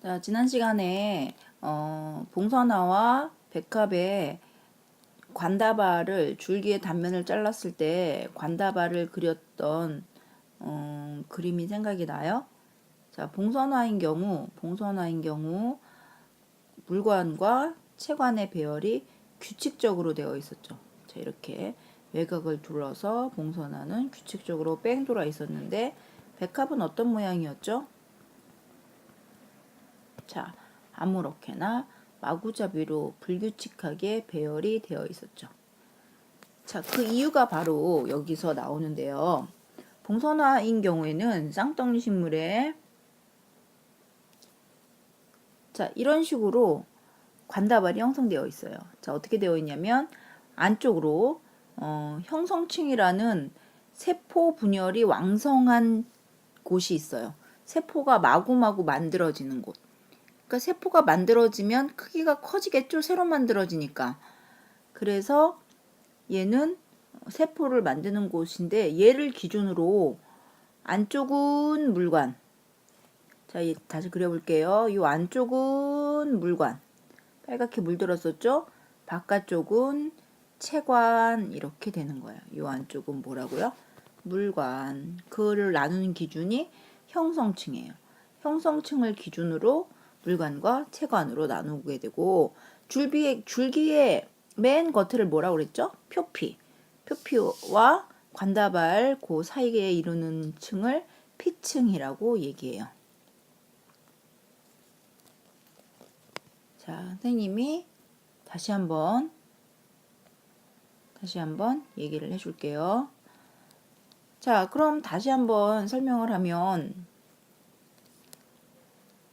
자, 지난 시간에 봉선화와 백합의 관다발을 줄기의 단면을 잘랐을 때 관다발을 그렸던 그림이 생각이 나요. 자, 봉선화인 경우 물관과 채관의 배열이 규칙적으로 되어 있었죠. 자, 이렇게 외곽을 둘러서 봉선화는 규칙적으로 뺑 돌아 있었는데 백합은 어떤 모양이었죠? 자, 아무렇게나 마구잡이로 불규칙하게 배열이 되어 있었죠. 자, 그 이유가 바로 여기서 나오는데요. 봉선화인 경우에는 쌍떡니 식물에 자, 이런 식으로 관다발이 형성되어 있어요. 자, 어떻게 되어 있냐면 안쪽으로 형성층이라는 세포 분열이 왕성한 곳이 있어요. 세포가 마구마구 만들어지는 곳. 그러니까 세포가 만들어지면 크기가 커지겠죠. 새로 만들어지니까. 그래서 얘는 세포를 만드는 곳인데 얘를 기준으로 안쪽은 물관. 자, 다시 그려볼게요. 이 안쪽은 물관. 빨갛게 물들었었죠? 바깥쪽은 채관 이렇게 되는 거예요. 이 안쪽은 뭐라고요? 물관. 그를 나누는 기준이 형성층이에요. 형성층을 기준으로 물관과 채관으로 나누게 되고 줄기의 맨 겉을 뭐라고 그랬죠? 표피. 표피와 관다발 그 사이에 이루는 층을 피층이라고 얘기해요. 자, 선생님이 다시 한번 얘기를 해줄게요. 자, 그럼 다시 한번 설명을 하면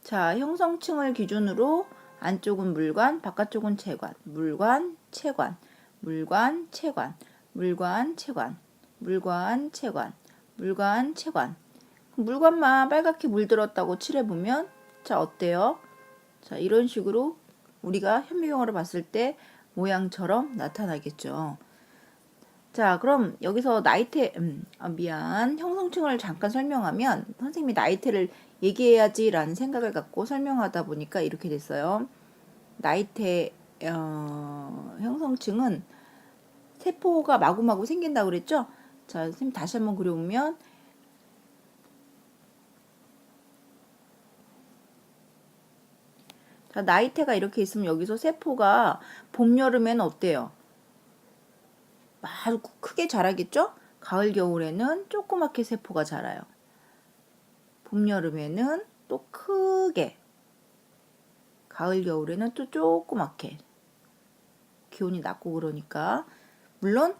자, 형성층을 기준으로 안쪽은 물관, 바깥쪽은 채관, 물관, 채관, 물관, 채관, 물관, 채관, 물관, 채관, 물관, 채관. 물관만 빨갛게 물들었다고 칠해보면 자, 어때요? 자, 이런 식으로 우리가 현미경으로 봤을 때 모양처럼 나타나겠죠. 자, 그럼 여기서 나이테, 형성층을 잠깐 설명하면 선생님이 나이테를 얘기해야지라는 생각을 갖고 설명하다 보니까 이렇게 됐어요. 나이테 형성층은 세포가 마구마구 생긴다고 그랬죠? 자, 선생님 다시 한번 그려보면 자, 나이테가 이렇게 있으면 여기서 세포가 봄, 여름에는 어때요? 아주 크게 자라겠죠? 가을, 겨울에는 조그맣게 세포가 자라요. 봄, 여름에는 또 크게, 가을, 겨울에는 또 조그맣게. 기온이 낮고 그러니까. 물론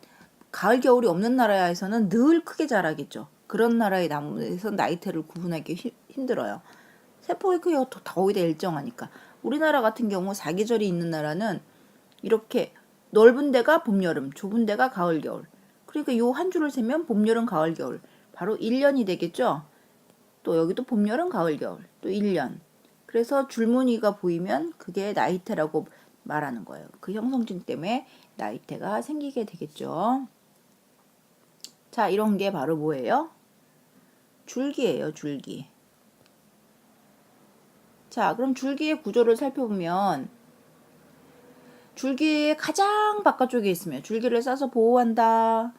가을, 겨울이 없는 나라에서는 늘 크게 자라겠죠. 그런 나라의 나무에서 나이테를 구분하기 힘들어요. 세포의 크기가 거의 다 일정하니까. 우리나라 같은 경우 사계절이 있는 나라는 이렇게 넓은 데가 봄, 여름, 좁은 데가 가을, 겨울. 그러니까 요 한 줄을 세면 봄, 여름, 가을, 겨울. 바로 1년이 되겠죠? 또 여기도 봄, 여름, 가을, 겨울. 또 1년. 그래서 줄무늬가 보이면 그게 나이테라고 말하는 거예요. 그 형성증 때문에 나이테가 생기게 되겠죠. 자, 이런 게 바로 뭐예요? 줄기예요, 줄기. 자, 그럼 줄기의 구조를 살펴보면 줄기의 가장 바깥쪽에 있으면 줄기를 싸서 보호한다.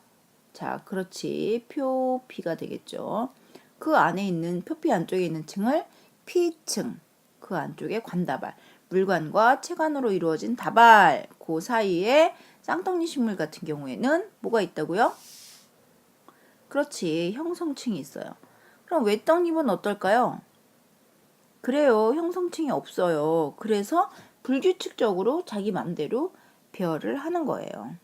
자, 그렇지. 표피가 되겠죠. 그 안에 있는 표피 안쪽에 있는 층을 피층. 그 안쪽에 관다발. 물관과 채관으로 이루어진 다발. 그 사이에 쌍떡니 식물 같은 경우에는 뭐가 있다고요? 그렇지. 형성층이 있어요. 그럼 외떡잎은 어떨까요? 그래요. 형성층이 없어요. 그래서 불규칙적으로 자기 맘대로 배열을 하는 거예요.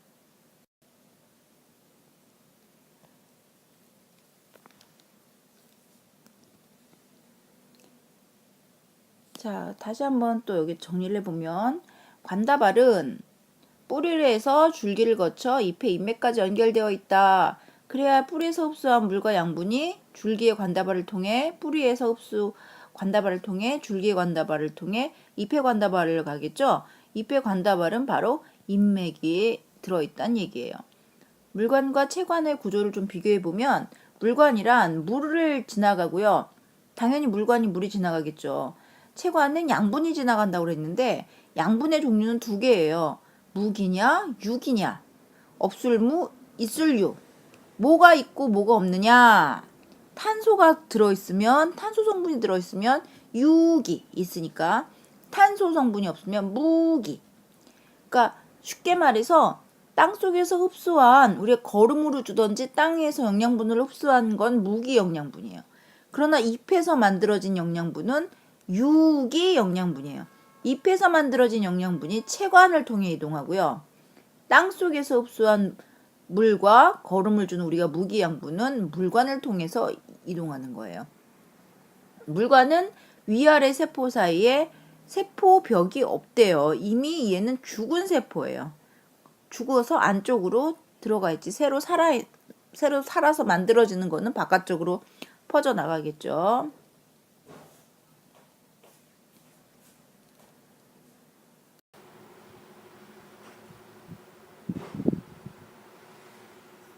자, 다시 한번 또 여기 정리를 해보면 관다발은 뿌리를 해서 줄기를 거쳐 잎의 잎맥까지 연결되어 있다. 그래야 뿌리에서 흡수한 물과 양분이 줄기의 관다발을 통해 뿌리에서 관다발을 통해 줄기의 관다발을 통해 잎의 관다발을 가겠죠. 잎의 관다발은 바로 잎맥이 들어있다는 얘기예요. 물관과 채관의 구조를 좀 비교해 보면 물관이란 물을 지나가고요. 당연히 물관이 물이 지나가겠죠. 체관은 양분이 지나간다고 그랬는데 양분의 종류는 두 개예요. 무기냐, 유기냐. 없을무, 있을유. 뭐가 있고 뭐가 없느냐. 탄소가 들어있으면, 탄소 성분이 들어있으면 유기 있으니까, 탄소 성분이 없으면 무기. 그러니까 쉽게 말해서 땅속에서 흡수한, 우리가 거름으로 주던지 땅에서 영양분을 흡수한 건 무기 영양분이에요. 그러나 잎에서 만들어진 영양분은 유기 영양분이에요. 잎에서 만들어진 영양분이 체관을 통해 이동하고요. 땅속에서 흡수한 물과 거름을 주는 우리가 무기 양분은 물관을 통해서 이동하는 거예요. 물관은 위아래 세포 사이에 세포벽이 없대요. 이미 얘는 죽은 세포예요. 죽어서 안쪽으로 들어가 있지. 새로 살아서 만들어지는 거는 바깥쪽으로 퍼져나가겠죠.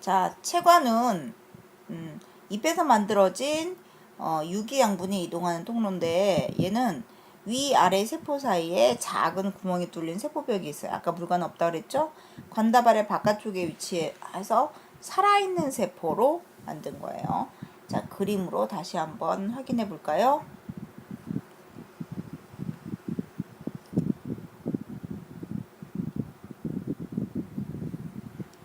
자, 체관은 잎에서 만들어진 유기 양분이 이동하는 통로인데, 얘는 위아래 세포 사이에 작은 구멍이 뚫린 세포벽이 있어요. 아까 물관 없다 그랬죠? 관다발의 바깥쪽에 위치해서 살아있는 세포로 만든 거예요. 자, 그림으로 다시 한번 확인해 볼까요?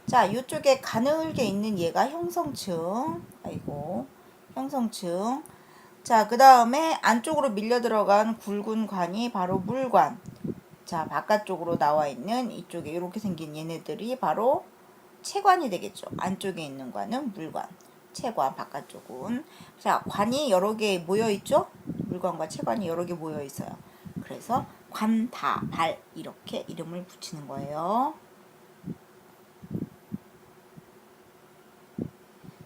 자, 이쪽에 가늘게 있는 얘가 형성층. 아이고, 형성층. 자, 그 다음에 안쪽으로 밀려 들어간 굵은 관이 바로 물관. 자, 바깥쪽으로 나와 있는 이쪽에 이렇게 생긴 얘네들이 바로 체관이 되겠죠. 안쪽에 있는 관은 물관, 체관, 바깥쪽은. 자, 관이 여러 개 모여 있죠. 물관과 체관이 여러 개 모여 있어요. 그래서 관다발 이렇게 이름을 붙이는 거예요.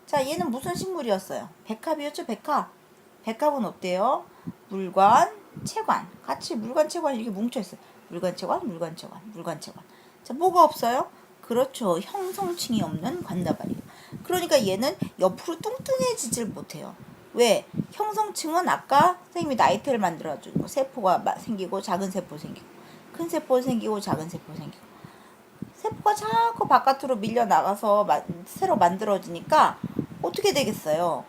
자, 얘는 무슨 식물이었어요? 백합이었죠, 백합. 백합은 어때요? 물관, 체관. 같이 물관, 체관 이렇게 뭉쳐있어요. 물관, 체관, 물관, 체관, 물관, 체관. 자, 뭐가 없어요? 그렇죠. 형성층이 없는 관다발이에요. 그러니까 얘는 옆으로 뚱뚱해지질 못해요. 왜? 형성층은 아까 선생님이 나이테를 만들어주고 세포가 생기고 작은 세포 생기고 큰 세포 생기고 작은 세포 생기고 세포가 자꾸 바깥으로 밀려 나가서 새로 만들어지니까 어떻게 되겠어요?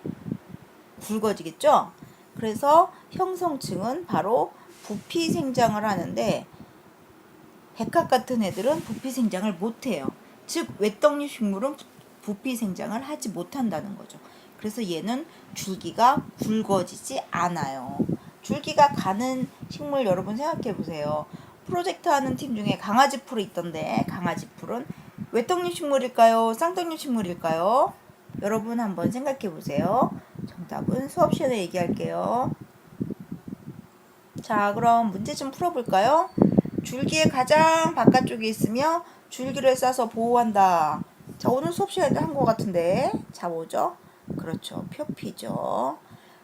굵어지겠죠? 그래서 형성층은 바로 부피 생장을 하는데 백합 같은 애들은 부피 생장을 못해요. 즉 외떡잎 식물은 부피 생장을 하지 못한다는 거죠. 그래서 얘는 줄기가 굵어지지 않아요. 줄기가 가는 식물 여러분 생각해 보세요. 프로젝트 하는 팀 중에 강아지 풀이 있던데 강아지 풀은 외떡잎 식물일까요? 쌍떡잎 식물일까요? 여러분 한번 생각해 보세요. 정답은 수업 시간에 얘기할게요. 자, 그럼 문제 좀 풀어볼까요? 줄기의 가장 바깥쪽에 있으며 줄기를 싸서 보호한다. 자, 오늘 수업 시간에 한 것 같은데. 자, 뭐죠? 그렇죠. 표피죠.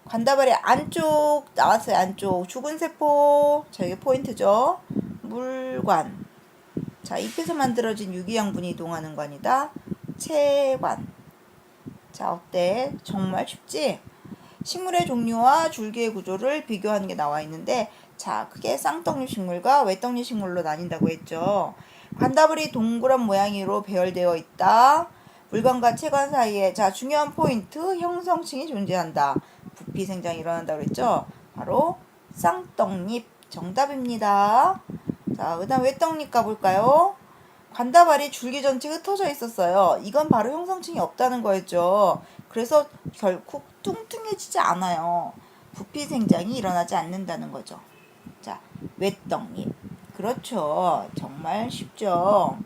관다발의 안쪽 나왔어요. 안쪽. 죽은 세포. 자, 이게 포인트죠. 물관. 자, 잎에서 만들어진 유기양분이 이동하는 관이다. 체관. 자, 어때? 정말 쉽지? 식물의 종류와 줄기의 구조를 비교하는 게 나와 있는데, 자, 크게 쌍떡잎 식물과 외떡잎 식물로 나뉜다고 했죠. 관다발이 동그란 모양으로 배열되어 있다. 물관과 체관 사이에, 자, 중요한 포인트, 형성층이 존재한다. 부피 생장이 일어난다고 그랬죠. 바로 쌍떡잎 정답입니다. 자, 그 다음 외떡잎 가볼까요? 관다발이 줄기 전체 흩어져 있었어요. 이건 바로 형성층이 없다는 거였죠. 그래서 결국 뚱뚱해지지 않아요. 부피 생장이 일어나지 않는다는 거죠. 자, 외떡잎. 그렇죠. 정말 쉽죠.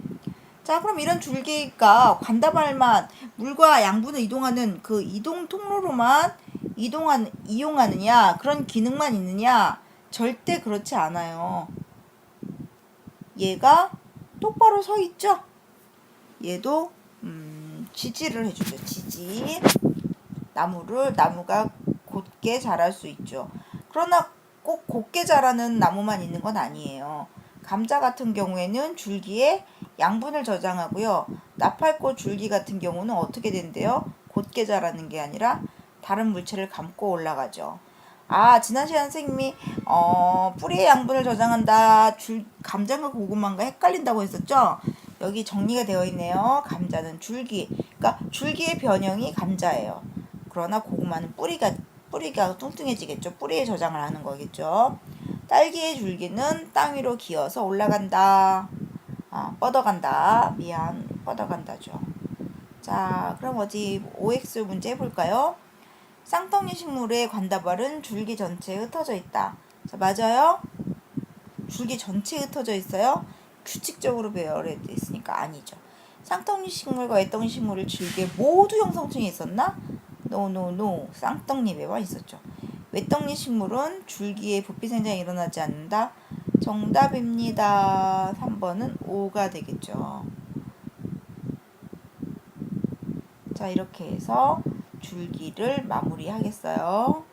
자, 그럼 이런 줄기가 관다발만 물과 양분을 이동하는 그 이동 통로로만 이용하느냐, 그런 기능만 있느냐? 절대 그렇지 않아요. 얘가 똑바로 서 있죠? 얘도 지지를 해주죠. 지지. 나무가 곧게 자랄 수 있죠. 그러나 꼭 곧게 자라는 나무만 있는 건 아니에요. 감자 같은 경우에는 줄기에 양분을 저장하고요. 나팔꽃 줄기 같은 경우는 어떻게 된대요? 곧게 자라는 게 아니라 다른 물체를 감고 올라가죠. 지난 시간 선생님이 뿌리의 양분을 저장한다. 감자가 고구마가 헷갈린다고 했었죠? 여기 정리가 되어 있네요. 감자는 줄기. 그러니까 줄기의 변형이 감자예요. 그러나 고구마는 뿌리가 뚱뚱해지겠죠. 뿌리에 저장을 하는 거겠죠. 딸기의 줄기는 땅 위로 기어서 올라간다. 뻗어간다. 뻗어간다죠. 자, 그럼 어디 OX 문제 해볼까요? 쌍떡잎 식물의 관다발은 줄기 전체에 흩어져 있다. 자, 맞아요? 줄기 전체에 흩어져 있어요? 규칙적으로 배열해 있으니까 아니죠. 쌍떡잎 식물과 외떡잎 식물을 줄기에 모두 형성층이 있었나? No. 쌍떡잎에만 있었죠. 외떡잎 식물은 줄기에 부피 생장이 일어나지 않는다. 정답입니다. 3번은 5가 되겠죠. 자, 이렇게 해서 줄기를 마무리하겠어요.